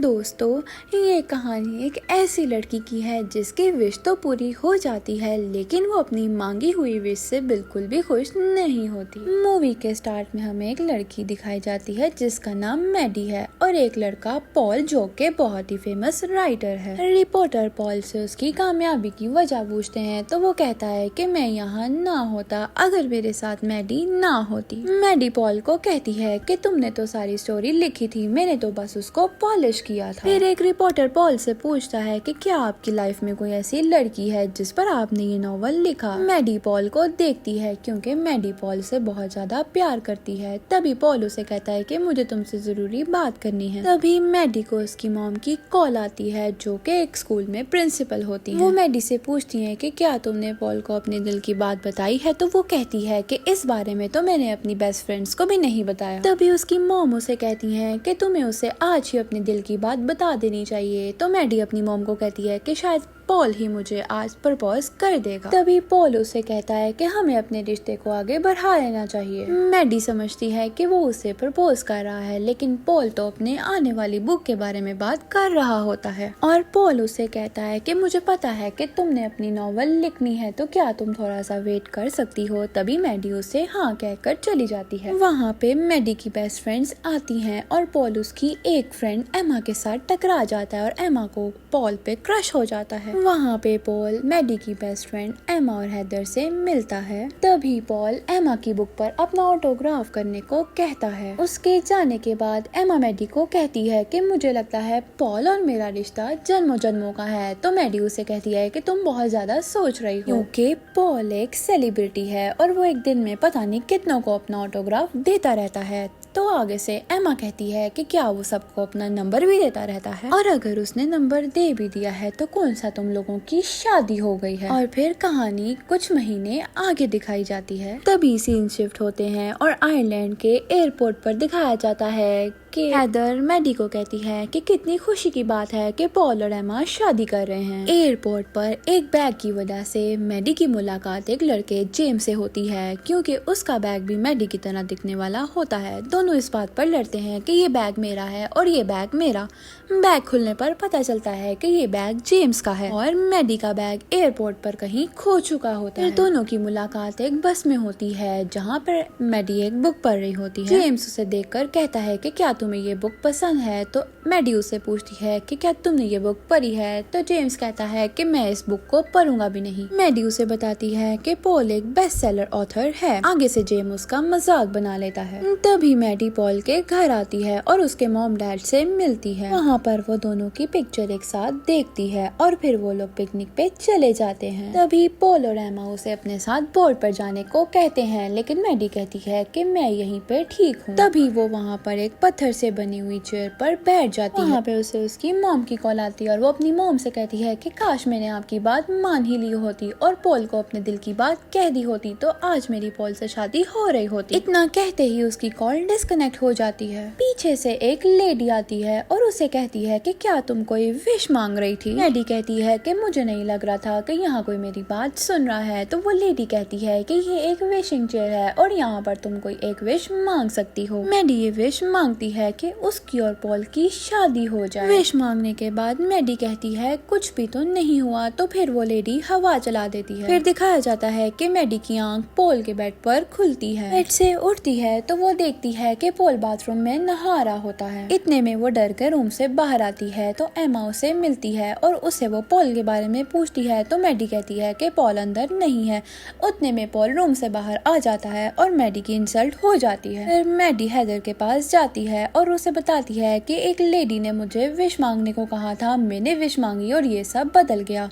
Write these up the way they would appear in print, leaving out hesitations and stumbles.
दोस्तों, ये कहानी एक ऐसी लड़की की है जिसकी विश तो पूरी हो जाती है, लेकिन वो अपनी मांगी हुई विश से बिल्कुल भी खुश नहीं होती। मूवी के स्टार्ट में हमें एक लड़की दिखाई जाती है जिसका नाम मैडी है और एक लड़का पॉल जो के बहुत ही फेमस राइटर है। रिपोर्टर पॉल से उसकी कामयाबी की वजह पूछते हैं तो वो कहता है कि मैं यहाँ ना होता अगर मेरे साथ मैडी ना होती। मैडी पॉल को कहती है कि तुमने तो सारी स्टोरी लिखी थी, मैंने तो बस उसको पॉलिश किया था। फिर एक रिपोर्टर पॉल से पूछता है कि क्या आपकी लाइफ में कोई ऐसी लड़की है जिस पर आपने ये नॉवल लिखा। मैडी पॉल को देखती है क्योंकि मैडी पॉल से बहुत ज्यादा प्यार करती है। तभी पॉल उसे कहता है कि मुझे तुमसे जरूरी बात करनी है। तभी मैडी को उसकी मॉम की कॉल आती है जो कि एक स्कूल में प्रिंसिपल होती है। वो मैडी से पूछती है कि क्या तुमने पॉल को अपने दिल की बात बताई है, तो वो कहती है कि इस बारे में तो मैंने अपनी बेस्ट फ्रेंड्स को भी नहीं बताया। तभी उसकी मॉम उसे कहती है कि तुम्हें उसे आज ही अपने दिल की बात बता देनी चाहिए। तो मैडी अपनी मॉम को कहती है कि शायद पॉल ही मुझे आज प्रपोज कर देगा। तभी पॉल उसे कहता है कि हमें अपने रिश्ते को आगे बढ़ा लेना चाहिए। मैडी समझती है कि वो उसे प्रपोज कर रहा है, लेकिन पॉल तो अपने आने वाली बुक के बारे में बात कर रहा होता है और पॉल उसे कहता है कि मुझे पता है कि तुमने अपनी नॉवल लिखनी है, तो क्या तुम थोड़ा सा वेट कर सकती हो। तभी मैडी उसे हाँ कहकर चली जाती है। वहाँ पे मैडी की बेस्ट फ्रेंड्स आती हैं और पॉल उसकी एक फ्रेंड एमा के साथ टकरा जाता है और एमा को पॉल पे क्रश हो जाता है। वहाँ पे पॉल मैडी की बेस्ट फ्रेंड एमा और हैदर से मिलता है। तभी पॉल एमा की बुक पर अपना ऑटोग्राफ करने को कहता है। उसके जाने के बाद एमा मैडी को कहती है कि मुझे लगता है पॉल और मेरा रिश्ता जन्मों जन्मों का है। तो मैडी उसे कहती है कि तुम बहुत ज्यादा सोच रही हो, क्योंकि पॉल एक सेलिब्रिटी है और वो एक दिन में पता नहीं कितनों को अपना ऑटोग्राफ देता रहता है। तो आगे से एमा कहती है कि क्या वो सबको अपना नंबर भी देता रहता है, और अगर उसने नंबर दे भी दिया है तो कौन सा तुम लोगों की शादी हो गई है। और फिर कहानी कुछ महीने आगे दिखाई जाती है। तभी सीन शिफ्ट होते हैं और आयरलैंड के एयरपोर्ट पर दिखाया जाता है कि हैदर मैडी को कहती है कि कितनी खुशी की बात है कि पॉल और एमा शादी कर रहे हैं। एयरपोर्ट पर एक बैग की वजह से मैडी की मुलाकात एक लड़के जेम्स से होती है, क्योंकि उसका बैग भी मैडी की तरह दिखने वाला होता है। दोनों इस बात पर लड़ते हैं कि ये बैग मेरा है और ये बैग मेरा। बैग खुलने पर पता चलता है कि ये बैग जेम्स का है और मैडी का बैग एयरपोर्ट पर कहीं खो चुका होता है। दोनों की मुलाकात एक बस में होती है जहाँ पर मैडी एक बुक पढ़ रही होती है। जेम्स उसे देखकर कहता है कि क्या तुम्हें ये बुक पसंद है। तो मैडी उसे पूछती है कि क्या तुमने ये बुक पढ़ी है। तो जेम्स कहता है कि मैं इस बुक को पढ़ूंगा भी नहीं। मैडी उसे बताती है कि पॉल एक बेस्ट सेलर ऑथर है। आगे से जेम्स उसका मजाक बना लेता है। तभी मैडी पॉल के घर आती है और उसके मॉम डैड से मिलती है। वहाँ पर वो दोनों की पिक्चर एक साथ देखती है और फिर वो लोग पिकनिक पे चले जाते हैं। तभी पॉल और एमा उसे अपने साथ बोर्ड पर जाने को कहते हैं, लेकिन मैडी कहती है कि मैं यहीं पे ठीक हूँ। तभी वो वहाँ पर एक पत्थर से बनी हुई चेयर पर बैठ जाती है। वहाँ पे उसे उसकी मॉम की कॉल आती है और वो अपनी मॉम से कहती है कि काश मैंने आपकी बात मान ही ली होती और पॉल को अपने दिल की बात कह दी होती, तो आज मेरी पॉल से शादी हो रही होती। इतना कहते ही उसकी कॉल डिस्कनेक्ट हो जाती है। पीछे से एक लेडी आती है और उसे कहती है कि क्या तुम कोई विश मांग रही थी। मैडी कहती है कि मुझे नहीं लग रहा था कि यहाँ कोई मेरी बात सुन रहा है। तो वो लेडी कहती है कि ये एक विशिंग चेयर है और यहाँ पर तुम कोई एक विश मांग सकती हो। मैडी ये विश मांगती है कि उसकी और पॉल की शादी हो जाए। विश मांगने के बाद मैडी कहती है कुछ भी तो नहीं हुआ। तो फिर वो लेडी हवा चला देती है। फिर दिखाया जाता है कि मैडी की आंख पॉल के बेड पर खुलती है। बेड से उठती है तो वो देखती है कि पॉल बाथरूम में नहा रहा होता है। इतने में वो डर कर रूम से बाहर आती है तो एमा उसे मिलती है और उसे वो पॉल के बारे में पूछती है। तो मैडी कहती है कि पॉल अंदर नहीं है। उतने में पॉल रूम से बाहर आ जाता है और मैडी की इंसल्ट हो जाती है। फिर मैडी हैदर के पास जाती है और उसे बताती है कि एक लेडी ने मुझे विश मांगने को कहा था, मैंने विश मांगी और ये सब बदल गया।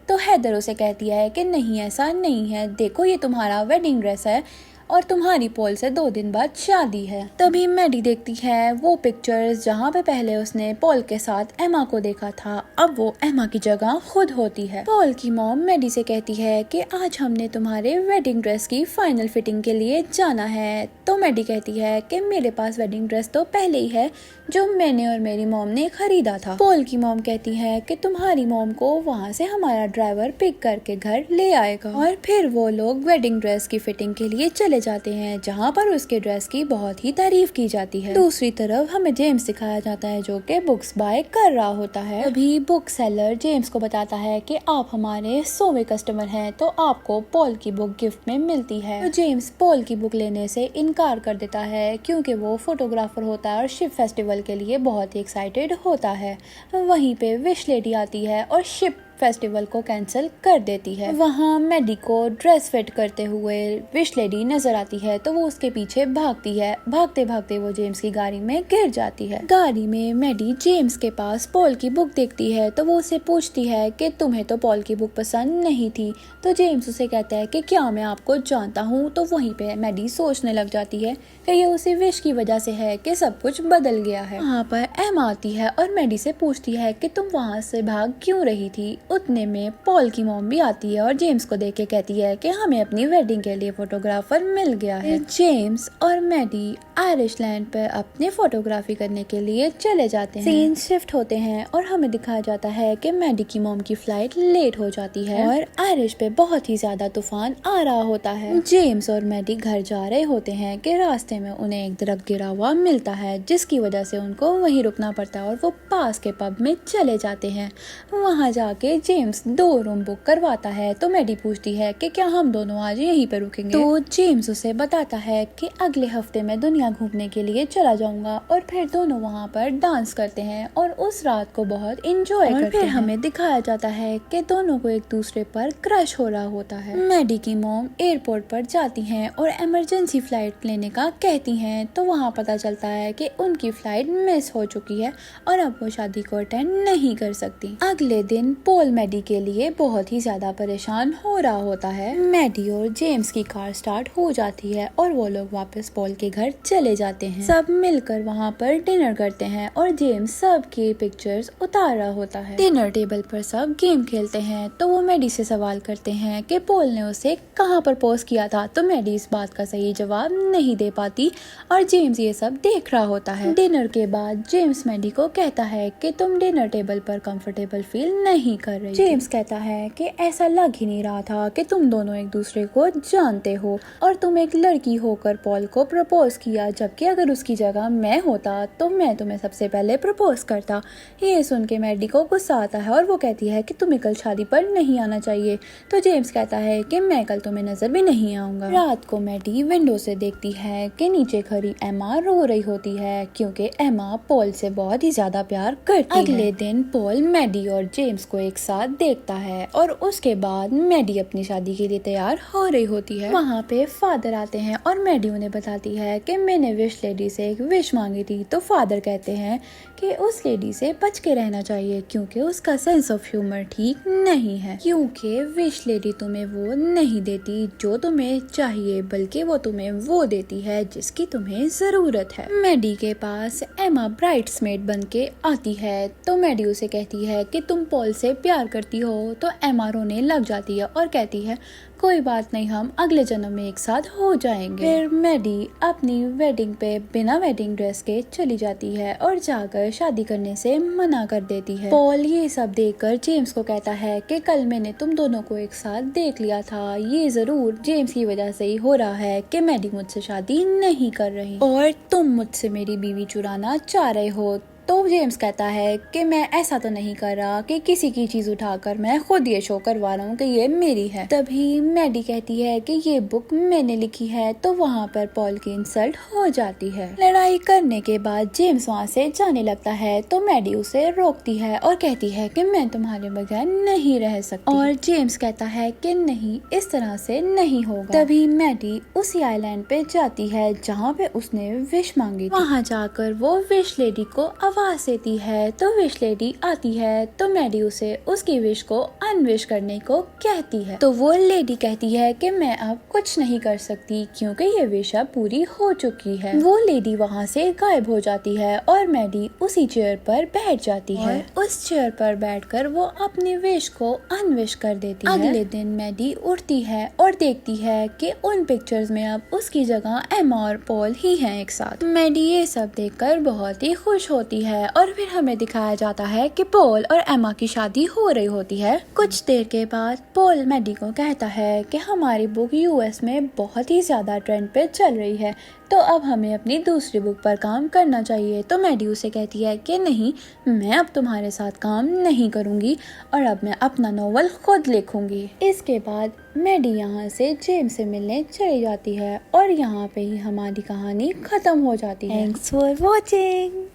तो हैदर उसे कहती है कि नहीं, ऐसा नहीं है, देखो ये तुम्हारा वेडिंग ड्रेस है और तुम्हारी पॉल से 2 दिन बाद शादी है। तभी मैडी देखती है वो पिक्चर्स जहाँ पे पहले उसने पॉल के साथ एमा को देखा था, अब वो एमा की जगह खुद होती है। पॉल की मॉम मैडी से कहती है कि आज हमने तुम्हारे वेडिंग ड्रेस की फाइनल फिटिंग के लिए जाना है। तो मैडी कहती है कि मेरे पास वेडिंग ड्रेस तो पहले ही है जो मैंने और मेरी मॉम ने खरीदा था। पॉल की मॉम कहती है कि तुम्हारी मॉम को वहाँ से हमारा ड्राइवर पिक करके घर ले आएगा और फिर वो लोग वेडिंग ड्रेस की फिटिंग के लिए चले चले जाते हैं जहाँ पर उसके ड्रेस की बहुत ही तारीफ की जाती है। दूसरी तरफ हमें जेम्स दिखाया जाता है जो कि बुक्स बाय कर रहा होता है। अभी बुक सेलर जेम्स को बताता है कि आप हमारे 100वें कस्टमर हैं तो आपको पॉल की बुक गिफ्ट में मिलती है। तो जेम्स पॉल की बुक लेने से इनकार कर देता है क्योंकि वो फोटोग्राफर होता है और शिप फेस्टिवल के लिए बहुत ही एक्साइटेड होता है। वहीं पे विश लेडी आती है और शिप फेस्टिवल को कैंसिल कर देती है। वहाँ मैडी को ड्रेस फिट करते हुए विश लेडी नजर आती है तो वो उसके पीछे भागती है। भागते भागते वो जेम्स की गाड़ी में गिर जाती है। गाड़ी में मैडी जेम्स के पास पॉल की बुक देखती है तो वो उसे पूछती है कि तुम्हें तो पॉल की बुक पसंद नहीं थी। तो जेम्स उसे कहता है कि क्या मैं आपको जानता हूँ। तो वहीं पे मैडी सोचने लग जाती है कि ये उसी विश की वजह से है कि सब कुछ बदल गया है। वहाँ पर एमा आती है और मैडी से पूछती है कि तुम वहाँ से भाग क्यों रही थी। उतने में पॉल की मॉम भी आती है और जेम्स को देख के कहती है कि हमें अपनी वेडिंग के लिए फोटोग्राफर मिल गया है। जेम्स और मैडी आयरिश लैंड पर अपने फोटोग्राफी करने के लिए चले जाते हैं। सीन शिफ्ट होते हैं और हमें दिखाया जाता है कि मैडी की मॉम की फ्लाइट लेट हो जाती है और आयरिश पे बहुत ही ज्यादा तूफान आ रहा होता है। जेम्स और मैडी घर जा रहे होते हैं कि रास्ते में उन्हें एक दरख्त गिरा हुआ मिलता है जिसकी वजह से उनको वहीं रुकना पड़ता है और वो पास के पब में चले जाते हैं। वहाँ जाके जेम्स 2 रूम बुक करवाता है तो मैडी पूछती है कि क्या हम दोनों आज यहीं पर रुकेंगे। तो जेम्स उसे बताता है कि अगले हफ्ते मैं दुनिया घूमने के लिए चला जाऊंगा और फिर दोनों वहाँ पर डांस करते हैं और उस रात को बहुत एंजॉय करते हैं। फिर हमें दिखाया जाता है कि दोनों को एक दूसरे पर क्रश हो रहा होता है। मैडी की मॉम एयरपोर्ट पर जाती हैं और इमरजेंसी फ्लाइट लेने का कहती हैं तो वहाँ पता चलता है कि उनकी फ्लाइट मिस हो चुकी है और अब वो शादी को अटेंड नहीं कर सकती। अगले दिन पॉल मैडी के लिए बहुत ही ज्यादा परेशान हो रहा होता है। मैडी और जेम्स की कार स्टार्ट हो जाती है और वो लोग वापस पॉल के घर चले जाते हैं। सब मिलकर वहाँ पर डिनर करते हैं और जेम्स सब की पिक्चर्स उतार रहा होता है। डिनर टेबल पर सब गेम खेलते हैं तो वो मैडी से सवाल करते हैं कि पॉल ने उसे कहाँ प्रपोज किया था। तो मैडी इस बात का सही जवाब नहीं दे पाती और जेम्स ये सब देख रहा होता है। डिनर के बाद जेम्स मैडी को कहता है कि तुम डिनर टेबल पर कंफर्टेबल फील नहीं कर रही। जेम्स कहता है कि ऐसा लग ही नहीं रहा था कि तुम दोनों एक दूसरे को जानते हो और तुम एक लड़की होकर पॉल को प्रपोज किया, जबकि अगर उसकी जगह मैं होता तो मैं तुम्हें सबसे पहले प्रपोज करता। ये सुन के मैडी को गुस्सा आता है और वो कहती है कि तुम्हें कल शादी पर नहीं आना चाहिए। तो जेम्स कहता है कि मैं कल तुम्हें नजर भी नहीं आऊंगा। रात को मैडी विंडो से देखती है कि नीचे खड़ी एमा रो रही होती है क्योंकि एमा पॉल से बहुत ही ज्यादा प्यार करती है। अगले दिन पॉल मैडी और जेम्स को एक साथ देखता है और उसके बाद मैडी अपनी शादी के लिए तैयार हो रही होती है। वहाँ पे फादर आते हैं और मैडी उन्हें बताती है कि मैंने विश लेडी से एक विश मांगी थी। तो फादर कहते हैं कि उस लेडी से बच के रहना चाहिए क्योंकि उसका सेंस ऑफ ह्यूमर ठीक नहीं है, क्योंकि विश लेडी तुम्हें वो नहीं देती जो तुम्हें चाहिए, बल्कि वो तुम्हें वो देती है जिसकी तुम्हें जरूरत है। मैडी के पास एमा ब्राइड्समेड बन के आती है तो मैडी उसे कहती है कि तुम पॉल से प्यार करती हो। तो एमा रोने लग जाती है और कहती है कोई बात नहीं, हम अगले जन्म में एक साथ हो जाएंगे। फिर मैडी अपनी वेडिंग पे बिना वेडिंग ड्रेस के चली जाती है और जाकर शादी करने से मना कर देती है। पॉल ये सब देखकर जेम्स को कहता है कि कल मैंने तुम दोनों को एक साथ देख लिया था, ये जरूर जेम्स की वजह से ही हो रहा है कि मैडी मुझसे शादी नहीं कर रही और तुम मुझसे मेरी बीवी चुराना चाह रहे हो। तो जेम्स कहता है कि मैं ऐसा तो नहीं कर रहा कि किसी की चीज उठाकर मैं खुद ये शो करवा रहा हूँ कि ये मेरी है। तभी मैडी कहती है कि ये बुक मैंने लिखी है। तो वहाँ पर पॉल की इंसल्ट हो जाती है। लड़ाई करने के बाद जेम्स वहाँ से जाने लगता है तो मैडी उसे रोकती है और कहती है कि मैं तुम्हारे बगैर नहीं रह सकती। और जेम्स कहता है कि नहीं, इस तरह से नहीं होगा। तभी मैडी उसी आइलैंड पे जाती है जहाँ पे उसने विश मांगी थी। वहाँ जाकर वो विश लेडी को आवाज देती है तो विश लेडी आती है तो मैडी उसे उसकी विश को अनविश करने को कहती है। तो वो लेडी कहती है कि मैं अब कुछ नहीं कर सकती क्योंकि ये विश अब पूरी हो चुकी है। वो लेडी वहाँ से गायब हो जाती है और मैडी उसी चेयर पर बैठ जाती है। उस चेयर पर बैठकर वो अपनी विश को अनविश कर देती है। अगले दिन मैडी उठती है और देखती है कि उन पिक्चर्स में अब उसकी जगह एमा और पॉल ही हैं एक साथ। मैडी ये सब देखकर बहुत ही खुश होती है और फिर हमें दिखाया जाता है कि पॉल और एमा की शादी हो रही होती है। कुछ कुछ देर के बाद पॉल मैडी को कहता है कि हमारी बुक यूएस में बहुत ही ज्यादा ट्रेंड पे चल रही है, तो अब हमें अपनी दूसरी बुक पर काम करना चाहिए। तो मैडी उसे कहती है कि नहीं, मैं अब तुम्हारे साथ काम नहीं करूंगी और अब मैं अपना नॉवल खुद लिखूंगी। इसके बाद मैडी यहाँ से जेम्स से मिलने चली जाती है और यहाँ पे ही हमारी कहानी खत्म हो जाती है। Thanks for watching.